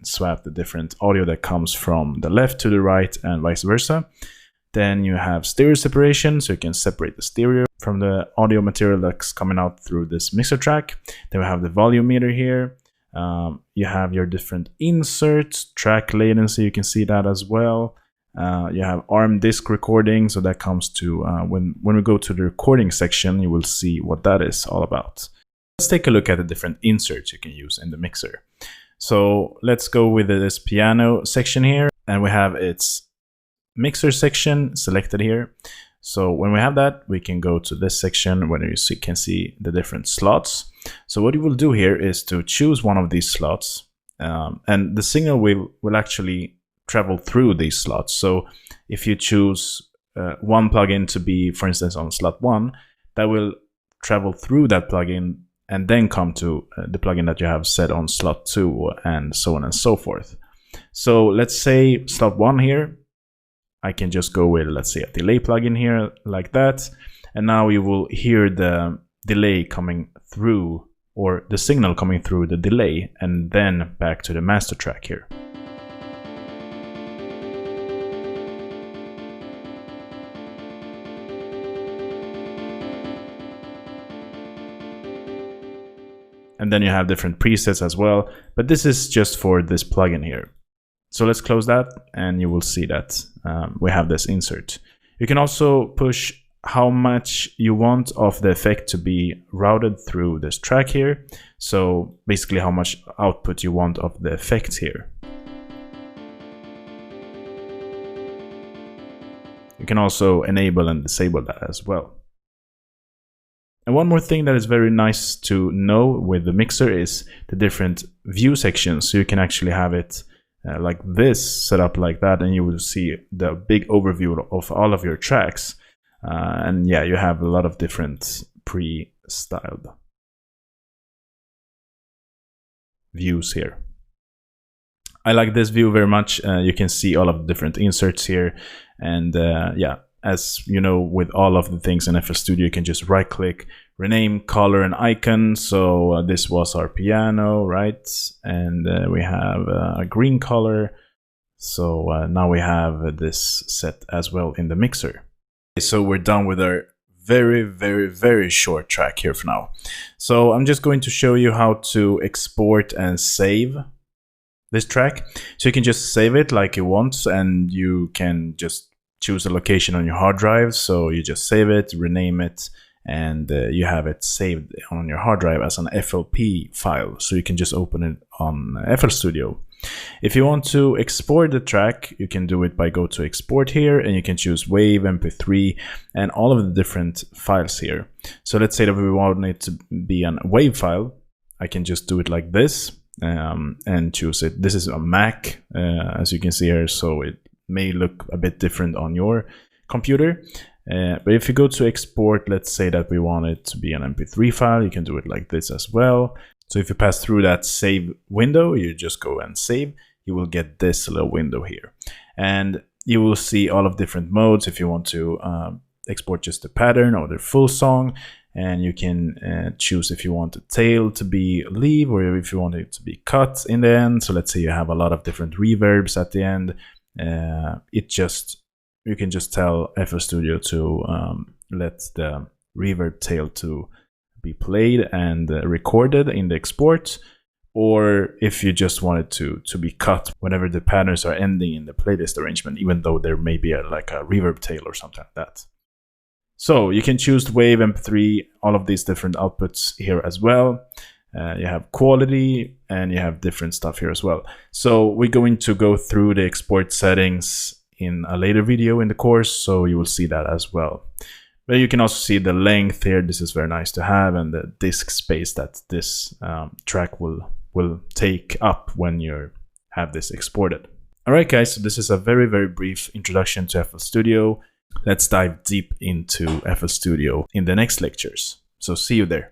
swap the different audio that comes from the left to the right and vice versa. Then you have stereo separation, so you can separate the stereo from the audio material that's coming out through this mixer track. Then we have the volume meter here. You have your different inserts, track latency, you can see that as well. You have ARM disk recording, so that comes to when we go to the recording section, you will see what that is all about. Let's take a look at the different inserts you can use in the mixer. So let's go with this piano section here, and we have its mixer section selected here. So when we have that, we can go to this section where you can see the different slots. So what you will do here is to choose one of these slots, and the signal will actually travel through these slots. So if you choose one plugin to be, for instance, on slot 1, that will travel through that plugin and then come to the plugin that you have set on slot 2, and so on and so forth. So let's say slot 1 here, I can just go with, let's say, a delay plugin here like that. And now you will hear the delay coming through, or the signal coming through the delay, and then back to the master track here. And then you have different presets as well, but this is just for this plugin here. So let's close that, and you will see that we have this insert. You can also push how much you want of the effect to be routed through this track here. So basically how much output you want of the effect here. You can also enable and disable that as well. And one more thing that is very nice to know with the mixer is the different view sections. So you can actually have it like this, set up like that, and you will see the big overview of all of your tracks. And yeah, you have a lot of different pre-styled views here. I like this view very much. You can see all of the different inserts here, and yeah, as you know, with all of the things in FL Studio, you can just right click, rename, color, and icon. So this was our piano, right? And we have a green color. So now we have this set as well in the mixer. So we're done with our very short track here for now. So I'm just going to show you how to export and save this track. So you can just save it like you want, and you can just choose a location on your hard drive. So you just save it, rename it, and you have it saved on your hard drive as an FLP file. So you can just open it on FL Studio. If you want to export the track, you can do it by go to export here, and you can choose WAV, MP3, and all of the different files here. So let's say that we want it to be a WAV file. I can just do it like this and choose it. This is a Mac, as you can see here, so it may look a bit different on your computer. But if you go to export, let's say that we want it to be an MP3 file, you can do it like this as well. So if you pass through that save window, you just go and save, you will get this little window here. And you will see all of different modes if you want to export just the pattern or the full song. And you can choose if you want the tail to be leave or if you want it to be cut in the end. So let's say you have a lot of different reverbs at the end. You can just tell FL Studio to let the reverb tail to be played and recorded in the export, or if you just want it to be cut whenever the patterns are ending in the playlist arrangement, even though there may be like a reverb tail or something like that. So you can choose WAV, MP3, all of these different outputs here as well. You have quality and you have different stuff here as well. So we're going to go through the export settings in a later video in the course, so you will see that as well. But you can also see the length here. This is very nice to have, and the disk space that this track will take up when you have this exported. All right, guys, so this is a very brief introduction to FL Studio. Let's dive deep into FL Studio in the next lectures. So see you there.